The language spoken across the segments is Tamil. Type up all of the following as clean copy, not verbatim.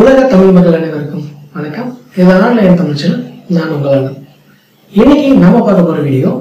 உலக தமிழ் மக்கள் அனைவருக்கும் வணக்கம். இது ஆன்லைன் தமிழ் சேனல். நான் உங்கள் அண்ணன். இன்னைக்கு நாம பார்க்க போற வீடியோ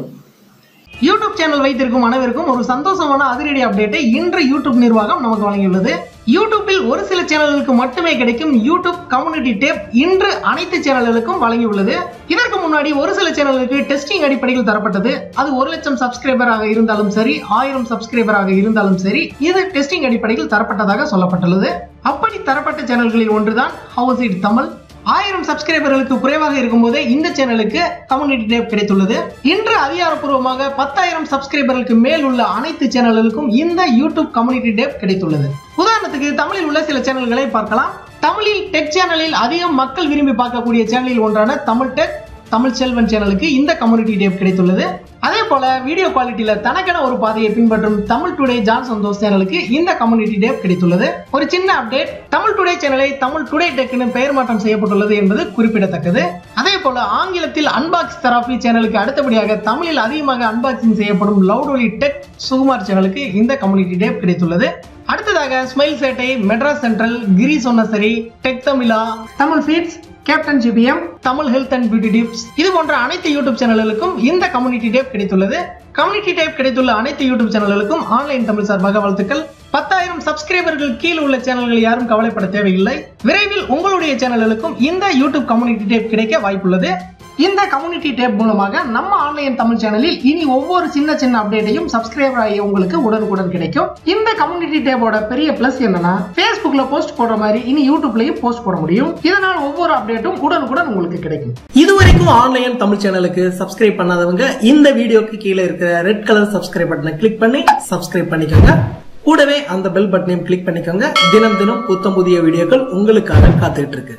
யூடியூப் சேனல் வைத்திருக்கும் அனைவருக்கும் ஒரு சந்தோஷமான அதிரடி அப்டேட்டை இன்று யூடியூப் நிர்வாகம் நமக்கு வழங்கியுள்ளது. யூடியூபில் ஒரு சில சேனல்களுக்கு மட்டுமே கிடைக்கும் யூடியூப் கம்யூனிட்டி டேப் இன்று அனைத்து சேனல்களுக்கும் வழங்கியுள்ளது. இதற்கு முன்னாடி ஒரு சில சேனல்களுக்கு டெஸ்டிங் அடிப்படையில் தரப்பட்டது. அது 1,00,000 சப்ஸ்கிரைபராக இருந்தாலும் சரி, 1000 சப்ஸ்கிரைபராக இருந்தாலும் சரி, இது டெஸ்டிங் அடிப்படையில் தரப்பட்டதாக சொல்லப்பட்டுள்ளது. அப்படி தரப்பட்ட சேனல்களில் ஒன்றுதான் ஹவுஸ் இட் தமிழ். 1000 சப்ஸ்கிரைபர்களுக்கு குறைவாக இருக்கும் போதே இந்த சேனலுக்கு கம்யூனிட்டி டேப் கிடைத்துள்ளது. இன்று அதிகாரப்பூர்வமாக 10,000 சப்ஸ்கிரைபர்களுக்கு மேல் உள்ள அனைத்து சேனல்களுக்கும் இந்த யூடியூப் கம்யூனிட்டி டேப் கிடைத்துள்ளது. உதாரணத்துக்கு தமிழில் உள்ள சில சேனல்களை பார்க்கலாம். தமிழில் டெக் சேனலில் அதிகம் மக்கள் விரும்பி பார்க்கக்கூடிய சேனலில் ஒன்றான தமிழ் டெக், தமிழ் செல்வன் சேனலுக்கு இந்த கம்யூனிட்டி டேப் கிடைத்துள்ளது. அதே போல வீடியோ குவாலிட்டியில தனக்கென ஒரு பாதையை பின்பற்றும் தமிழ் டுடே ஜான் சந்தோஷ் சேனலுக்கு இந்த கம்யூனிட்டி டேப் கிடைத்துள்ளது. ஒரு சின்ன அப்டேட், தமிழ் டுடே சேனலை தமிழ் டுடே டெக்னு பெயர் மாற்றம் செய்யப்பட்டுள்ளது என்பது குறிப்பிடத்தக்கது. அதே போல ஆங்கிலத்தில் அன்பாக்ஸ் தெராபி சேனலுக்கு அடுத்தபடியாக தமிழில் அதிகமாக அன்பாக்சிங் செய்யப்படும் லவுடொலி டெக் சுகுமார் சேனலுக்கு இந்த கம்யூனிட்டி டேப் கிடைத்துள்ளது. அடுத்ததாக ஸ்மைல் சேட்டை, மெட்ராஸ் சென்ட்ரல், கிரி சொன்னசரி, tech Tamizha, Tamil feeds, captain GBM, Tamil health and beauty tips, இது போன்ற அனைத்து யூடியூப் சேனல்களுக்கும் இந்த கம்யூனிட்டி டேப் கிடைத்துள்ளது. கம்யூனிட்டி டேப் கிடைத்துள்ள அனைத்து யூடியூப் சேனல்களுக்கும் ஆன்லைன் தமிழ் சார்பாக வாழ்த்துக்கள். 10,000 சப்ஸ்கிரைபர்கள் கீழ் உள்ள சேனல்கள் யாரும் கவலைப்பட தேவையில்லை. விரைவில் உங்களுடைய சேனல்களுக்கும் இந்த யூடியூப் கம்யூனிட்டி டேப் கிடைக்க வாய்ப்புள்ளது. இந்த கம்யூனிட்டி டேப் மூலமாக நம்ம ஆன்லைன் தமிழ் சேனலில் இனி ஒவ்வொரு சின்ன சின்ன அப்டேட்டையும் சப்ஸ்கிரைபர் ஆகிய உங்களுக்கு உடனுக்குடன் கிடைக்கும். இந்த கம்யூனிட்டி டேப்போட பெரிய பிளஸ் என்னன்னா, Facebookல போஸ்ட் போடுற மாதிரி இனி யூடியூப்லயும் போஸ்ட் போட முடியும். இதனால் ஒவ்வொரு அப்டேட்டும் உடனுக்குடன் உங்களுக்கு கிடைக்கும். இதுவரைக்கும் ஆன்லைன் தமிழ் சேனலுக்கு சப்ஸ்கிரைப் பண்ணாதவங்க இந்த வீடியோக்கு கீழே இருக்கிற ரெட் கலர் சப்ஸ்கிரைப் பட்டனை கிளிக் பண்ணி சப்ஸ்கிரைப் பண்ணிக்கோங்க. கூடவே அந்த பெல் பட்டனையும் கிளிக் பண்ணிக்கோங்க. தினம் தினம் புத்தம் புதிய வீடியோக்கள் உங்களுக்காக காத்துட்டு இருக்கு.